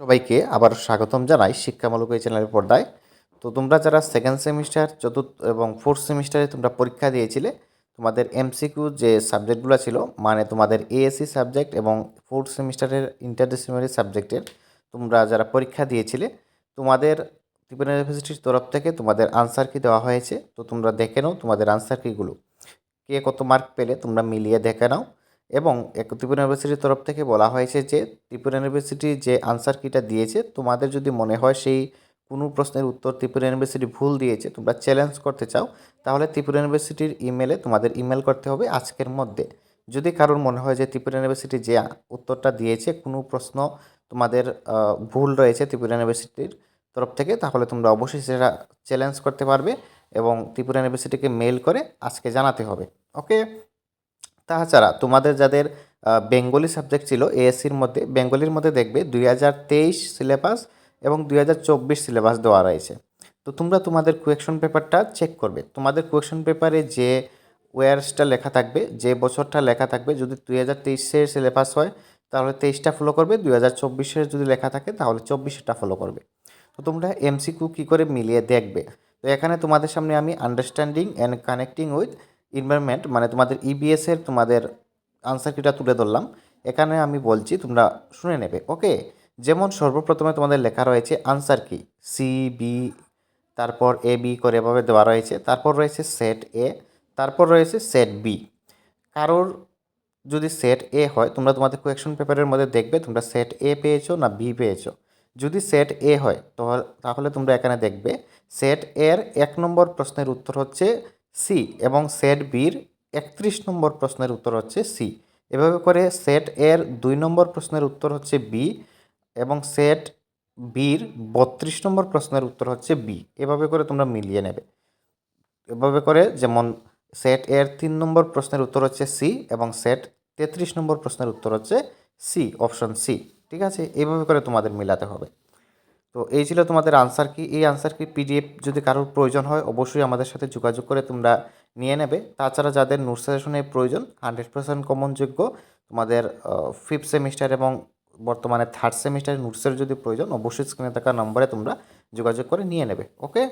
সবাইকে আবার স্বাগতম জানাই শিক্ষামূলক এই চ্যানেলের পর্দায়। তো তোমরা যারা সেকেন্ড সেমিস্টার, চতুর্থ এবং ফোর্থ সেমিস্টারে তোমরা পরীক্ষা দিয়েছিলে, তোমাদের এমসিকিউ যে সাবজেক্টগুলো ছিল, মানে তোমাদের এএসসি সাবজেক্ট এবং ফোর্থ সেমিস্টারের ইন্টারডিসিপ্লিনারি সাবজেক্টের তোমরা যারা পরীক্ষা দিয়েছিলে, তোমাদের ত্রিপুরা ইউনিভার্সিটির তরফ থেকে তোমাদের আনসার কি দেওয়া হয়েছে। তো তোমরা দেখে নাও তোমাদের আনসার কিগুলো, কে কত মার্ক পেলে তোমরা মিলিয়ে দেখে নাও। এবং ত্রিপুরা ইউনিভার্সিটির তরফ থেকে বলা হয়েছে যে ত্রিপুরা ইউনিভার্সিটি যে আনসার কিটা দিয়েছে, তোমাদের যদি মনে হয় সেই কোনো প্রশ্নের উত্তর ত্রিপুরা ইউনিভার্সিটি ভুল দিয়েছে, তোমরা চ্যালেঞ্জ করতে চাও, তাহলে ত্রিপুরা ইউনিভার্সিটির ইমেলে তোমাদের ইমেল করতে হবে আজকের মধ্যে। যদি কারোর মনে হয় যে ত্রিপুরা ইউনিভার্সিটি যে উত্তরটা দিয়েছে কোনো প্রশ্ন তোমাদের ভুল রয়েছে ত্রিপুরা ইউনিভার্সিটির তরফ থেকে, তাহলে তোমরা অবশ্যই সেটা চ্যালেঞ্জ করতে পারবে এবং ত্রিপুরা ইউনিভার্সিটিকে মেল করে আজকে জানাতে হবে। ওকে। তাছাড়া তোমাদের যাদের বেঙ্গলি সাবজেক্ট ছিল এএসসির মধ্যে, বেঙ্গলির মধ্যে দেখবে 2023 সিলেবাস এবং 2024 সিলেবাস দেওয়া রয়েছে। তো তোমরা তোমাদের কোয়েকশন পেপারটা চেক করবে। তোমাদের কোয়েকশন পেপারে যে ওয়ার্সটা লেখা থাকবে, যে বছরটা লেখা থাকবে, যদি 2023-এর সিলেবাস হয় তাহলে 23টা ফলো করবে, 2024-এর যদি লেখা থাকে তাহলে 24টা ফলো করবে। তো তোমরা এমসিকিউ কী করে মিলিয়ে দেখবে। তো এখানে তোমাদের সামনে আমি understanding and connecting with environment, মানে তোমাদের ইবিএসের তোমাদের আনসার কিটা তুলে ধরলাম। এখানে আমি বলছি, তোমরা শুনে নেবে। ওকে। যেমন সর্বপ্রথমে তোমাদের লেখা রয়েছে আনসার কি, সি বি, তারপর এ বি করে এভাবে দেওয়া রয়েছে, তারপর রয়েছে সেট এ, তারপর রয়েছে সেট বি। কারোর যদি সেট এ হয়, তোমরা তোমাদের কোয়েকশন পেপারের মধ্যে দেখবে তোমরা সেট এ পেয়েছো না বি পেয়েছো। যদি সেট এ হয় তাহলে তোমরা এখানে দেখবে সেট এর 1 নম্বর প্রশ্নের উত্তর হচ্ছে সি এবং সেট বির 31 নম্বর প্রশ্নের উত্তর হচ্ছে সি। এভাবে করে সেট এর 2 নম্বর প্রশ্নের উত্তর হচ্ছে বি এবং সেট বির 32 নম্বর প্রশ্নের উত্তর হচ্ছে বি। এভাবে করে তোমরা মিলিয়ে নেবে। এভাবে করে, যেমন সেট এর 3 নম্বর প্রশ্নের উত্তর হচ্ছে সি এবং সেট 33 নম্বর প্রশ্নের উত্তর হচ্ছে সি, অপশন সি। ঠিক আছে, এইভাবে করে তোমাদের মিলাতে হবে। তো এই ছিল তোমাদের আনসার কি। এই আনসার কি পিডিএফ যদি কারোর প্রয়োজন হয় অবশ্যই আমাদের সাথে যোগাযোগ করে তোমরা নিয়ে নেবে। তাছাড়া যাদের নোট সাজেশনের প্রয়োজন, 100% কমনযোগ্য তোমাদের ফিফথ সেমিস্টার এবং বর্তমানে থার্ড সেমিস্টারের নোটসের যদি প্রয়োজন, অবশ্যই স্ক্রিনে থাকা নম্বরে তোমরা যোগাযোগ করে নিয়ে নেবে। ওকে।